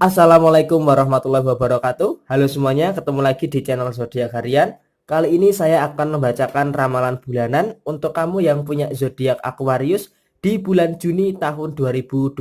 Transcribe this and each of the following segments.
Assalamualaikum warahmatullahi wabarakatuh. Halo semuanya, ketemu lagi di channel Zodiak Harian. Kali ini saya akan membacakan ramalan bulanan untuk kamu yang punya zodiak Aquarius di bulan Juni tahun 2020.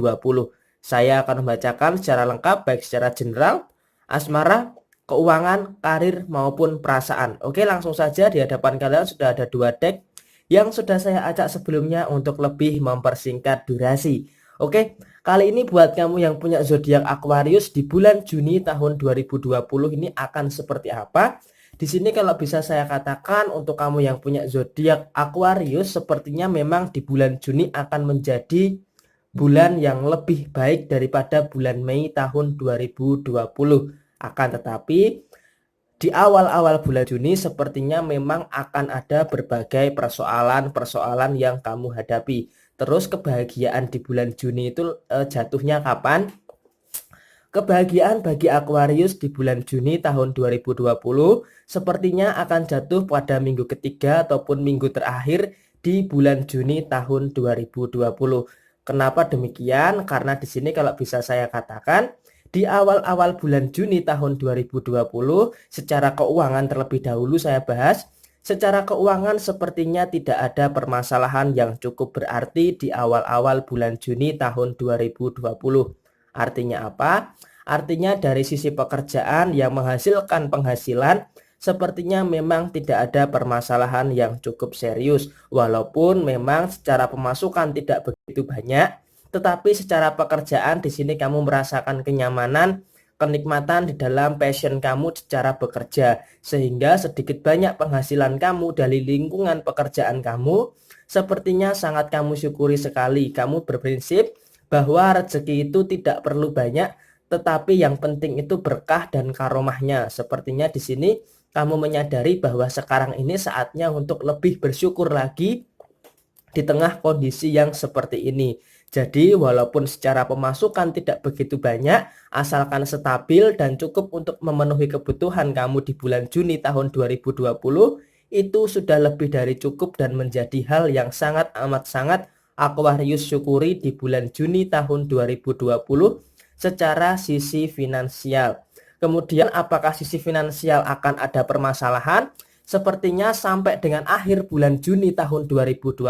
Saya akan membacakan secara lengkap baik secara general, asmara, keuangan, karir maupun perasaan. Oke, langsung saja di hadapan kalian sudah ada dua deck yang sudah saya acak sebelumnya untuk lebih mempersingkat durasi. Oke, kali ini buat kamu yang punya zodiak Aquarius di bulan Juni tahun 2020 ini akan seperti apa? Di sini kalau bisa saya katakan untuk kamu yang punya zodiak Aquarius sepertinya memang di bulan Juni akan menjadi bulan yang lebih baik daripada bulan Mei tahun 2020. Akan tetapi di awal-awal bulan Juni sepertinya memang akan ada berbagai persoalan-persoalan yang kamu hadapi. Terus kebahagiaan di bulan Juni itu jatuhnya kapan? Kebahagiaan bagi Aquarius di bulan Juni tahun 2020 sepertinya akan jatuh pada minggu ketiga ataupun minggu terakhir di bulan Juni tahun 2020. Kenapa demikian? Karena di sini kalau bisa saya katakan di awal-awal bulan Juni tahun 2020 secara keuangan terlebih dahulu saya bahas. Secara keuangan sepertinya tidak ada permasalahan yang cukup berarti di awal-awal bulan Juni tahun 2020. Artinya apa? Artinya dari sisi pekerjaan yang menghasilkan penghasilan sepertinya memang tidak ada permasalahan yang cukup serius. Walaupun memang secara pemasukan tidak begitu banyak, tetapi secara pekerjaan di sini kamu merasakan kenyamanan, kenikmatan di dalam passion kamu secara bekerja, sehingga sedikit banyak penghasilan kamu dari lingkungan pekerjaan kamu sepertinya sangat kamu syukuri sekali. Kamu berprinsip bahwa rezeki itu tidak perlu banyak, tetapi yang penting itu berkah dan karomahnya. Sepertinya di sini kamu menyadari bahwa sekarang ini saatnya untuk lebih bersyukur lagi di tengah kondisi yang seperti ini. Jadi walaupun secara pemasukan tidak begitu banyak, asalkan stabil dan cukup untuk memenuhi kebutuhan kamu di bulan Juni tahun 2020, itu sudah lebih dari cukup dan menjadi hal yang sangat amat sangat Aquarius syukuri di bulan Juni tahun 2020 secara sisi finansial. Kemudian apakah sisi finansial akan ada permasalahan? Sepertinya sampai dengan akhir bulan Juni tahun 2020,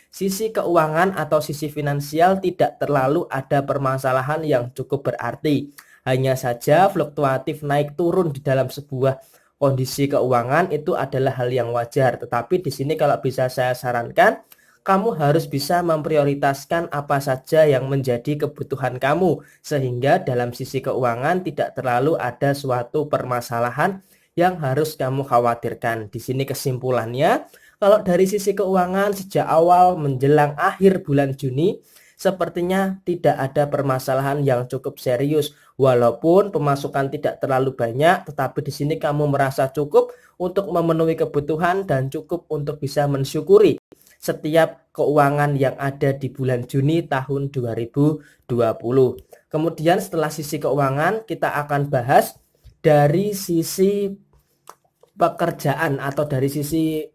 sisi keuangan atau sisi finansial tidak terlalu ada permasalahan yang cukup berarti. Hanya saja fluktuatif naik turun di dalam sebuah kondisi keuangan itu adalah hal yang wajar. Tetapi di sini kalau bisa saya sarankan, kamu harus bisa memprioritaskan apa saja yang menjadi kebutuhan kamu, sehingga dalam sisi keuangan tidak terlalu ada suatu permasalahan yang harus kamu khawatirkan. Di sini kesimpulannya, kalau dari sisi keuangan sejak awal menjelang akhir bulan Juni, sepertinya tidak ada permasalahan yang cukup serius. Walaupun pemasukan tidak terlalu banyak, tetapi di sini kamu merasa cukup untuk memenuhi kebutuhan dan cukup untuk bisa mensyukuri setiap keuangan yang ada di bulan Juni tahun 2020. Kemudian setelah sisi keuangan, kita akan bahas dari sisi pekerjaan atau dari sisi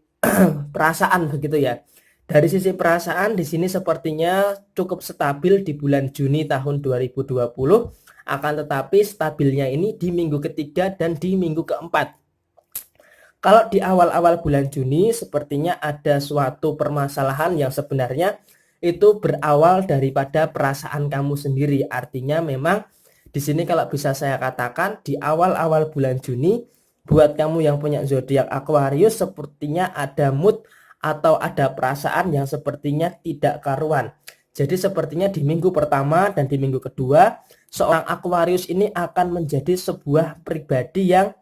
perasaan begitu ya. Dari sisi perasaan di sini sepertinya cukup stabil di bulan Juni tahun 2020, akan tetapi stabilnya ini di minggu ketiga dan di minggu keempat. Kalau di awal-awal bulan Juni sepertinya ada suatu permasalahan yang sebenarnya itu berawal daripada perasaan kamu sendiri. Artinya memang di sini kalau bisa saya katakan di awal-awal bulan Juni buat kamu yang punya zodiak Aquarius sepertinya ada mood atau ada perasaan yang sepertinya tidak karuan. Jadi sepertinya di minggu pertama dan di minggu kedua seorang Aquarius ini akan menjadi sebuah pribadi yang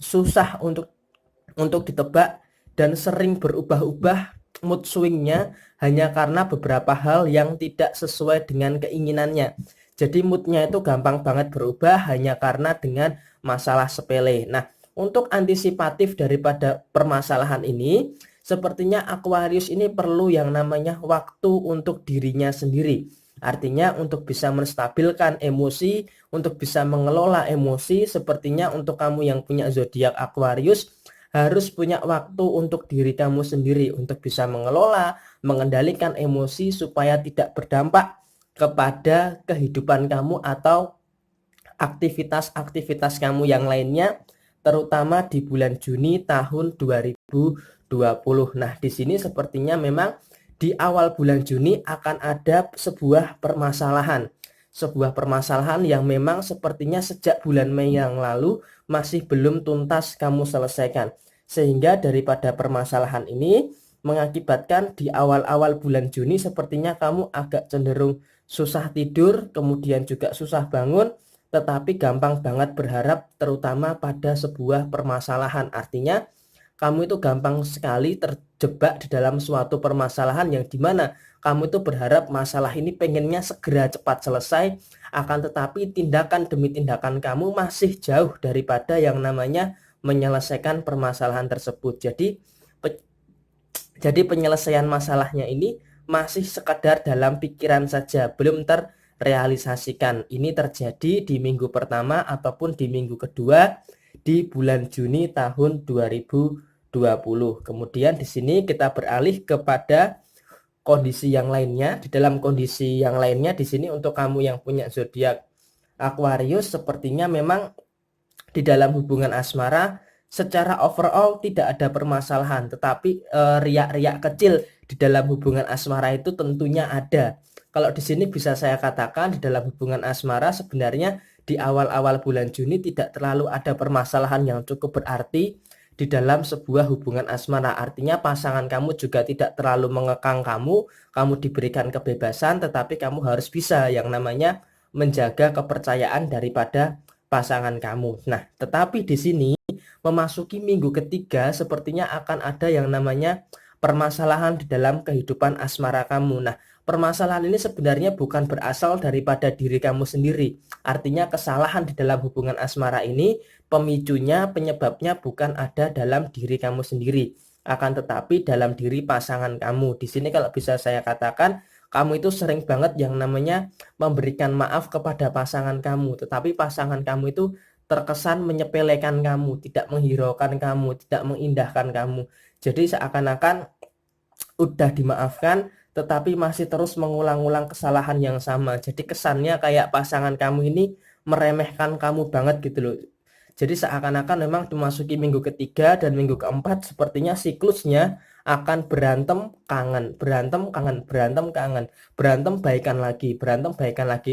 susah untuk ditebak dan sering berubah-ubah mood swingnya hanya karena beberapa hal yang tidak sesuai dengan keinginannya. Jadi moodnya itu gampang banget berubah hanya karena dengan masalah sepele. Nah, untuk antisipatif daripada permasalahan ini, sepertinya Aquarius ini perlu yang namanya waktu untuk dirinya sendiri. Artinya untuk bisa menstabilkan emosi, untuk bisa mengelola emosi, sepertinya untuk kamu yang punya zodiak Aquarius harus punya waktu untuk diri kamu sendiri untuk bisa mengelola, mengendalikan emosi supaya tidak berdampak kepada kehidupan kamu atau aktivitas-aktivitas kamu yang lainnya, terutama di bulan Juni tahun 2020. Nah, di sini sepertinya memang di awal bulan Juni akan ada sebuah permasalahan. Sebuah permasalahan yang memang sepertinya sejak bulan Mei yang lalu masih belum tuntas kamu selesaikan. Sehingga daripada permasalahan ini mengakibatkan di awal-awal bulan Juni sepertinya kamu agak cenderung susah tidur, kemudian juga susah bangun, tetapi gampang banget berharap terutama pada sebuah permasalahan. Artinya kamu itu gampang sekali terjebak di dalam suatu permasalahan yang dimana kamu itu berharap masalah ini pengennya segera cepat selesai, akan tetapi tindakan demi tindakan kamu masih jauh daripada yang namanya menyelesaikan permasalahan tersebut. Jadi penyelesaian masalahnya ini masih sekadar dalam pikiran saja, belum terrealisasikan. Ini terjadi di minggu pertama ataupun di minggu kedua di bulan Juni tahun 2020. Kemudian di sini kita beralih kepada kondisi yang lainnya. Di dalam kondisi yang lainnya di sini untuk kamu yang punya zodiak Aquarius sepertinya memang di dalam hubungan asmara secara overall tidak ada permasalahan, tetapi riak-riak kecil di dalam hubungan asmara itu tentunya ada. Kalau di sini bisa saya katakan di dalam hubungan asmara sebenarnya di awal-awal bulan Juni tidak terlalu ada permasalahan yang cukup berarti di dalam sebuah hubungan asmara. Artinya pasangan kamu juga tidak terlalu mengekang kamu diberikan kebebasan, tetapi kamu harus bisa yang namanya menjaga kepercayaan daripada pasangan kamu. Nah, tetapi di sini memasuki minggu ketiga sepertinya akan ada yang namanya permasalahan di dalam kehidupan asmara kamu. Nah, permasalahan ini sebenarnya bukan berasal daripada diri kamu sendiri. Artinya kesalahan di dalam hubungan asmara ini pemicunya, penyebabnya bukan ada dalam diri kamu sendiri, akan tetapi dalam diri pasangan kamu. Di sini kalau bisa saya katakan, kamu itu sering banget yang namanya memberikan maaf kepada pasangan kamu, tetapi pasangan kamu itu terkesan menyepelekan kamu, tidak menghiraukan kamu, tidak mengindahkan kamu. Jadi seakan-akan udah dimaafkan, tetapi masih terus mengulang-ulang kesalahan yang sama. Jadi kesannya kayak pasangan kamu ini meremehkan kamu banget gitu loh. Jadi seakan-akan memang memasuki minggu ketiga dan minggu keempat sepertinya siklusnya akan berantem kangen, berantem kangen, berantem kangen, berantem baikan lagi,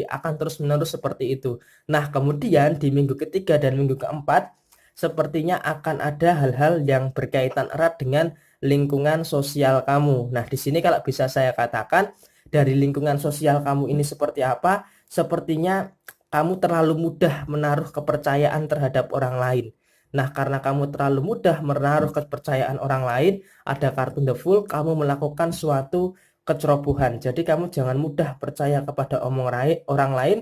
akan terus-menerus seperti itu. Nah, kemudian di minggu ketiga dan minggu keempat sepertinya akan ada hal-hal yang berkaitan erat dengan lingkungan sosial kamu. Nah, di sini kalau bisa saya katakan dari lingkungan sosial kamu ini seperti apa? Sepertinya kamu terlalu mudah menaruh kepercayaan terhadap orang lain. Nah, karena kamu terlalu mudah menaruh kepercayaan orang lain, ada kartu The Fool, kamu melakukan suatu kecerobohan. Jadi kamu jangan mudah percaya kepada orang lain,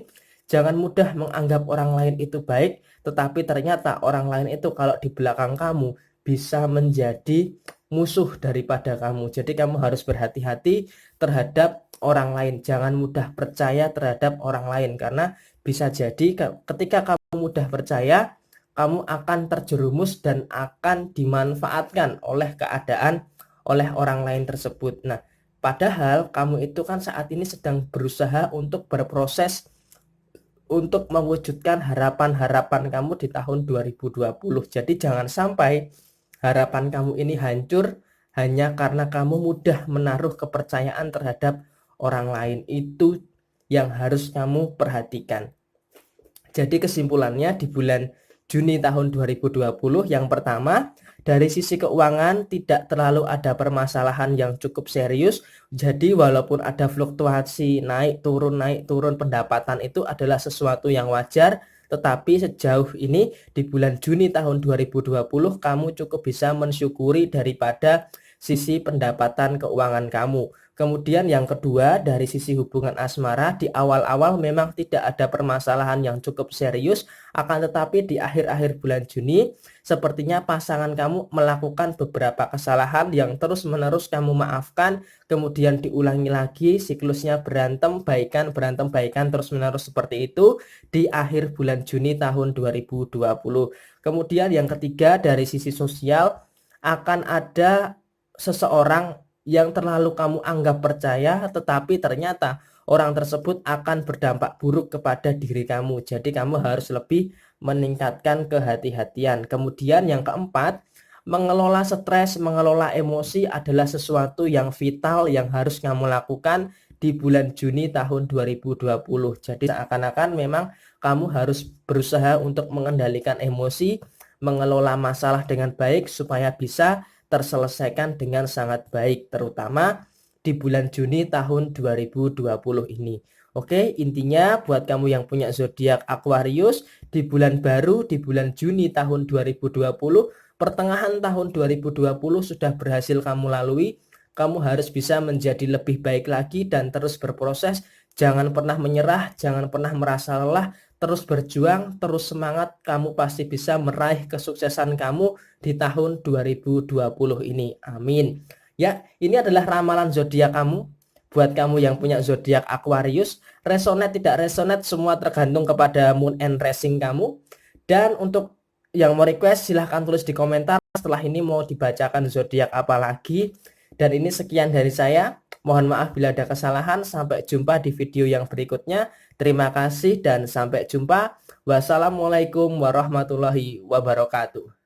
jangan mudah menganggap orang lain itu baik, tetapi ternyata orang lain itu kalau di belakang kamu bisa menjadi musuh daripada kamu. Jadi kamu harus berhati-hati terhadap orang lain. Jangan mudah percaya terhadap orang lain karena bisa jadi ketika kamu mudah percaya, kamu akan terjerumus dan akan dimanfaatkan oleh keadaan oleh orang lain tersebut. Nah, padahal kamu itu kan saat ini sedang berusaha untuk berproses untuk mewujudkan harapan-harapan kamu di tahun 2020. Jadi jangan sampai harapan kamu ini hancur hanya karena kamu mudah menaruh kepercayaan terhadap orang lain. Itu yang harus kamu perhatikan. Jadi kesimpulannya di bulan Juni tahun 2020 yang pertama, dari sisi keuangan tidak terlalu ada permasalahan yang cukup serius. Jadi walaupun ada fluktuasi naik turun pendapatan itu adalah sesuatu yang wajar. Tetapi sejauh ini di bulan Juni tahun 2020 kamu cukup bisa mensyukuri daripada sisi pendapatan keuangan kamu. Kemudian yang kedua, dari sisi hubungan asmara di awal-awal memang tidak ada permasalahan yang cukup serius, akan tetapi di akhir-akhir bulan Juni sepertinya pasangan kamu melakukan beberapa kesalahan yang terus-menerus kamu maafkan, kemudian diulangi lagi siklusnya berantem baikan terus-menerus seperti itu di akhir bulan Juni tahun 2020. Kemudian yang ketiga, dari sisi sosial akan ada seseorang yang terlalu kamu anggap percaya, tetapi ternyata orang tersebut akan berdampak buruk kepada diri kamu. Jadi kamu harus lebih meningkatkan kehati-hatian. Kemudian yang keempat, mengelola stres, mengelola emosi adalah sesuatu yang vital yang harus kamu lakukan di bulan Juni tahun 2020. Jadi seakan-akan memang kamu harus berusaha untuk mengendalikan emosi, mengelola masalah dengan baik supaya bisa terselesaikan dengan sangat baik, terutama di bulan Juni tahun 2020 ini. Oke, intinya buat kamu yang punya zodiak Aquarius, di bulan baru, di bulan Juni tahun 2020, pertengahan tahun 2020 sudah berhasil kamu lalui. Kamu harus bisa menjadi lebih baik lagi dan terus berproses. Jangan pernah menyerah, jangan pernah merasa lelah, terus berjuang, terus semangat, kamu pasti bisa meraih kesuksesan kamu di tahun 2020 ini. Amin. Ya, ini adalah ramalan zodiak kamu. Buat kamu yang punya zodiak Aquarius, resonate tidak resonate semua tergantung kepada moon and rising kamu. Dan untuk yang mau request silahkan tulis di komentar setelah ini mau dibacakan zodiak apa lagi. Dan ini sekian dari saya. Mohon maaf bila ada kesalahan. Sampai jumpa di video yang berikutnya. Terima kasih dan sampai jumpa. Wassalamualaikum warahmatullahi wabarakatuh.